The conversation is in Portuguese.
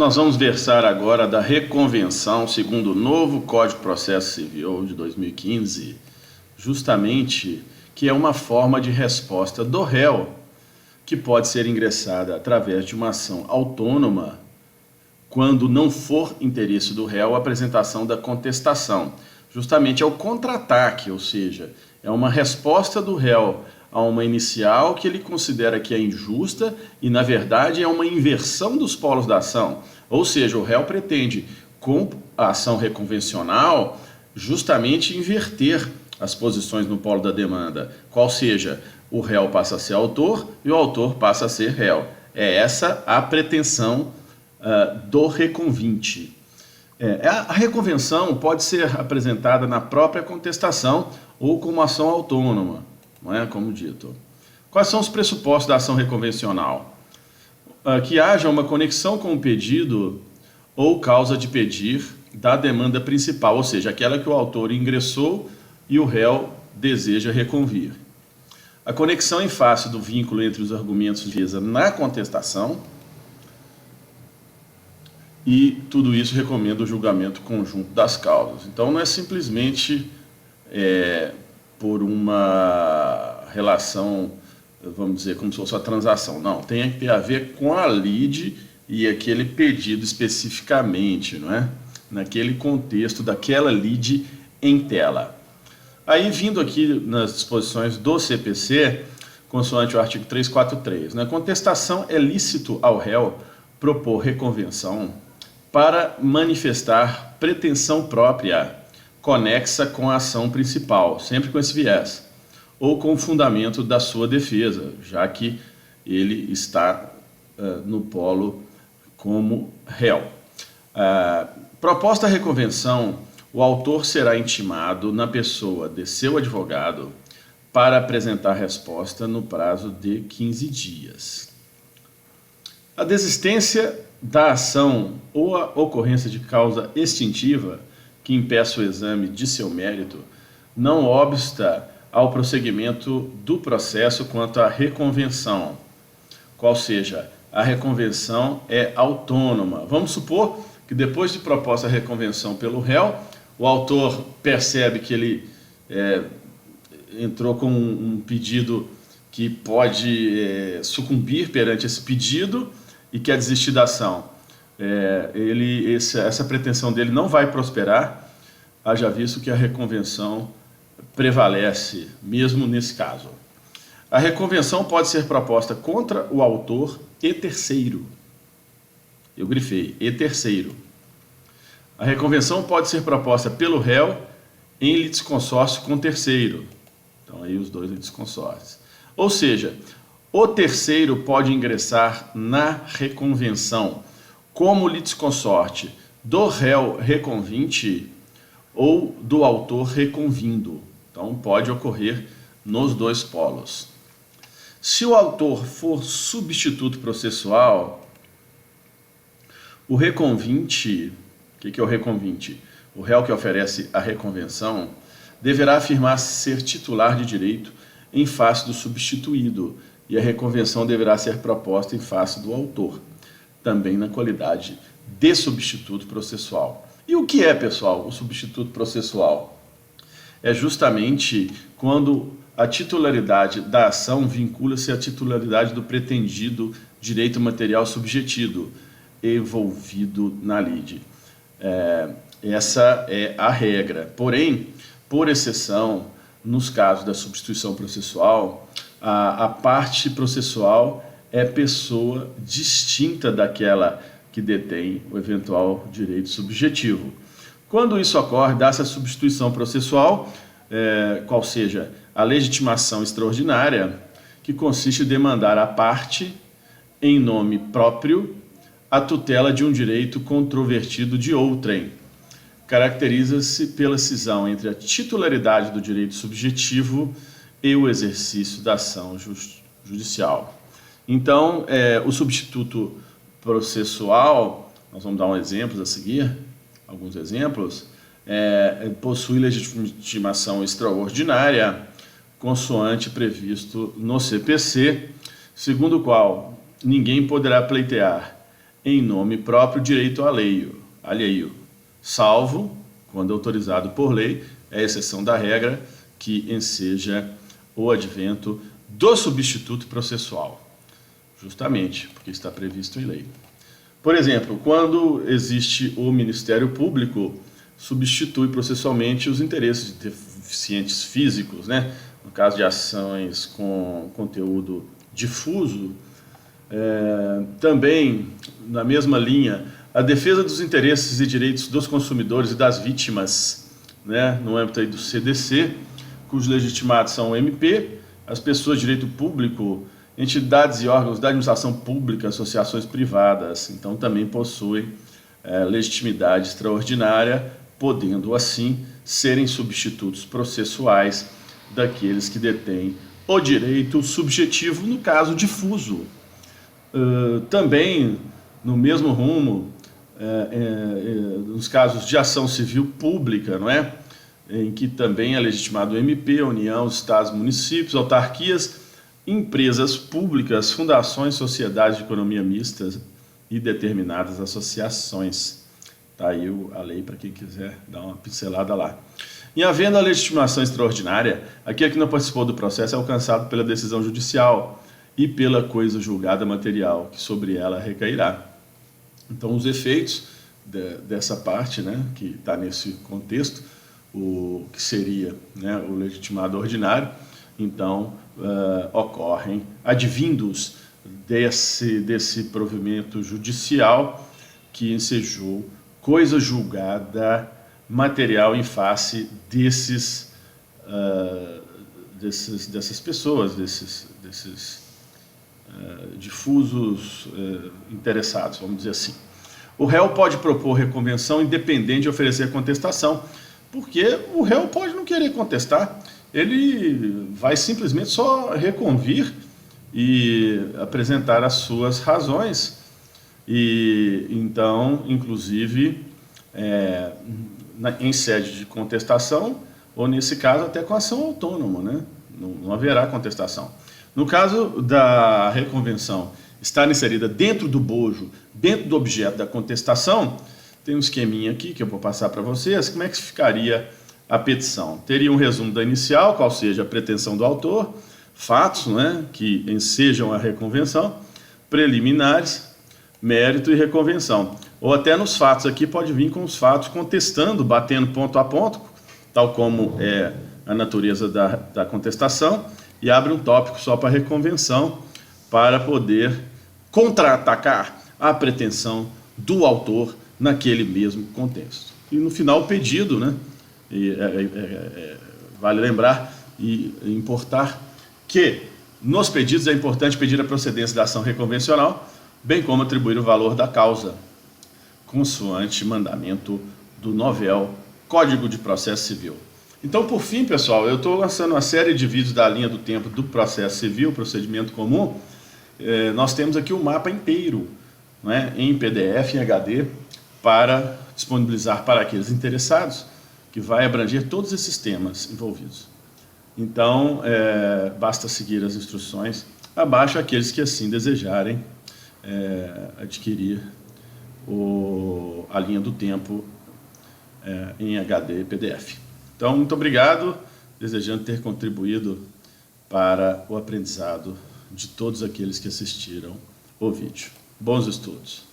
Nós vamos versar agora da reconvenção segundo o novo Código de Processo Civil de 2015, justamente que é uma forma de resposta do réu que pode ser ingressada através de uma ação autônoma quando não for interesse do réu a apresentação da contestação. Justamente é o contra-ataque, ou seja, é uma resposta do réu a uma inicial que ele considera que é injusta e, na verdade, é uma inversão dos polos da ação. Ou seja, o réu pretende, com a ação reconvencional, justamente inverter as posições no polo da demanda. Qual seja, o réu passa a ser autor e o autor passa a ser réu. É essa a pretensão do reconvinte. A reconvenção pode ser apresentada na própria contestação ou como ação autônoma, não é? Como dito. Quais são os pressupostos da ação reconvencional? Que haja uma conexão com o pedido ou causa de pedir da demanda principal, ou seja, aquela que o autor ingressou e o réu deseja reconvir. A conexão em face do vínculo entre os argumentos visa na contestação, e tudo isso recomenda o julgamento conjunto das causas. Então não é simplesmente por uma relação, vamos dizer, como se fosse uma transação. Não, tem que ter a ver com a lide e aquele pedido especificamente, não é? Naquele contexto daquela lide em tela. Aí, vindo aqui nas disposições do CPC, consoante o artigo 343, na contestação é lícito ao réu propor reconvenção para manifestar pretensão própria conexa com a ação principal, sempre com esse viés, ou com o fundamento da sua defesa, já que ele está no polo como réu. Proposta a reconvenção, o autor será intimado na pessoa de seu advogado para apresentar resposta no prazo de 15 dias. A desistência da ação ou a ocorrência de causa extintiva que impeça o exame de seu mérito não obsta ao prosseguimento do processo quanto à reconvenção, qual seja, a reconvenção é autônoma. Vamos supor que depois de proposta a reconvenção pelo réu, o autor percebe que ele entrou com um pedido que pode sucumbir perante esse pedido e quer desistir da ação. Essa pretensão dele não vai prosperar, haja visto que a reconvenção prevalece, mesmo nesse caso. A reconvenção pode ser proposta contra o autor e terceiro. Eu grifei, e terceiro. A reconvenção pode ser proposta pelo réu em litisconsórcio com terceiro. Então, aí os dois litisconsórcios. Ou seja, o terceiro pode ingressar na reconvenção como litisconsorte do réu reconvinte ou do autor reconvindo. Então, pode ocorrer nos dois polos. Se o autor for substituto processual, o reconvinte, o que é o reconvinte? O réu que oferece a reconvenção deverá afirmar ser titular de direito em face do substituído, e a reconvenção deverá ser proposta em face do autor, também na qualidade de substituto processual. E o que é, pessoal, o substituto processual? É justamente quando a titularidade da ação vincula-se à titularidade do pretendido direito material subjetido, envolvido na lide. Essa é a regra. Porém, por exceção, nos casos da substituição processual, a parte processual é pessoa distinta daquela que detém o eventual direito subjetivo. Quando isso ocorre, dá-se a substituição processual, qual seja a legitimação extraordinária, que consiste em demandar à parte, em nome próprio, a tutela de um direito controvertido de outrem. Caracteriza-se pela cisão entre a titularidade do direito subjetivo e o exercício da ação judicial. Então, o substituto processual, nós vamos dar um exemplo a seguir, alguns exemplos, possui legitimação extraordinária, consoante previsto no CPC, segundo o qual ninguém poderá pleitear em nome próprio direito alheio, salvo, quando autorizado por lei, é exceção da regra que enseja o advento do substituto processual, justamente porque está previsto em lei. Por exemplo, quando existe o Ministério Público, substitui processualmente os interesses de deficientes físicos, né? No caso de ações com conteúdo difuso, também, na mesma linha, a defesa dos interesses e direitos dos consumidores e das vítimas, né, no âmbito aí do CDC, cujos legitimados são o MP, as pessoas de direito público, entidades e órgãos da administração pública, associações privadas, então também possuem legitimidade extraordinária, podendo assim serem substitutos processuais daqueles que detêm o direito subjetivo, no caso difuso. Também, no mesmo rumo, nos casos de ação civil pública, não é? Em que também é legitimado o MP, a União, os estados, municípios, autarquias, empresas públicas, fundações, sociedades de economia mista e determinadas associações. Está aí a lei para quem quiser dar uma pincelada lá. Em havendo a legitimação extraordinária, aquele que não participou do processo é alcançado pela decisão judicial e pela coisa julgada material, que sobre ela recairá. Então, os efeitos dessa parte, né, que está nesse contexto, o que seria, né, o legitimado ordinário, então ocorrem advindos desse provimento judicial que ensejou coisa julgada material em face dessas pessoas, desses difusos interessados, vamos dizer assim. O réu pode propor reconvenção independente de oferecer contestação, porque o réu pode não querer contestar, ele vai simplesmente só reconvir e apresentar as suas razões, e então, inclusive, em sede de contestação, ou nesse caso até com ação autônoma, né? Não haverá contestação. No caso da reconvenção estar inserida dentro do bojo, dentro do objeto da contestação, tem um esqueminha aqui que eu vou passar para vocês. Como é que ficaria a petição? Teria um resumo da inicial, qual seja a pretensão do autor, fatos, né, que ensejam a reconvenção, preliminares, mérito e reconvenção. Ou até nos fatos aqui pode vir com os fatos contestando, batendo ponto a ponto, tal como é a natureza da contestação, e abre um tópico só para reconvenção, para poder contra-atacar a pretensão do autor naquele mesmo contexto. E no final o pedido, né? Vale lembrar e importar que nos pedidos é importante pedir a procedência da ação reconvencional, bem como atribuir o valor da causa, consoante mandamento do novel Código de Processo Civil. Então, por fim, pessoal, eu estou lançando uma série de vídeos da linha do tempo do processo civil, procedimento comum. Nós temos aqui o mapa inteiro, né, em PDF, em HD, para disponibilizar para aqueles interessados, que vai abranger todos esses temas envolvidos. Então, basta seguir as instruções abaixo, aqueles que assim desejarem adquirir a linha do tempo em HD e PDF. Então, muito obrigado, desejando ter contribuído para o aprendizado de todos aqueles que assistiram o vídeo. Bons estudos!